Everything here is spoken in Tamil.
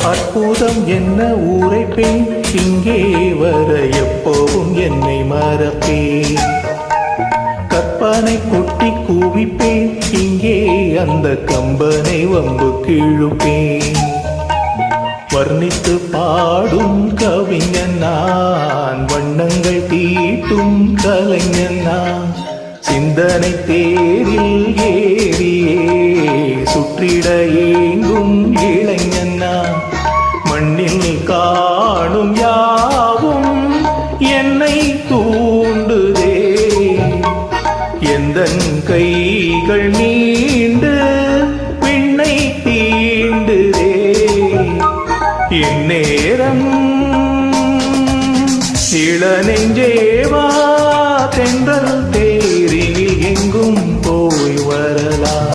அற்புதம் என்ன உரைப்பேன், இங்கே வர எப்போவும் என்னை மறப்பேன். கற்பனை கொட்டி கூவிப்பேன், இங்கே அந்த கம்பனை வம்பு கிழுப்பேன். வர்ணித்து பாடும் கவிஞன் நான், வண்ணங்கள் தீட்டும் கலைஞன் நான். சிந்தனை தேரில் ஏறியே சுற்றிட ஏங்கும் இளைஞன் நான். மண்ணில் காணும் யாவும் என்னை தூண்டுதே, எந்தன் கைகள் நீண்டு விண்ணை தீண்டுதே. இந்நேரம் இளநே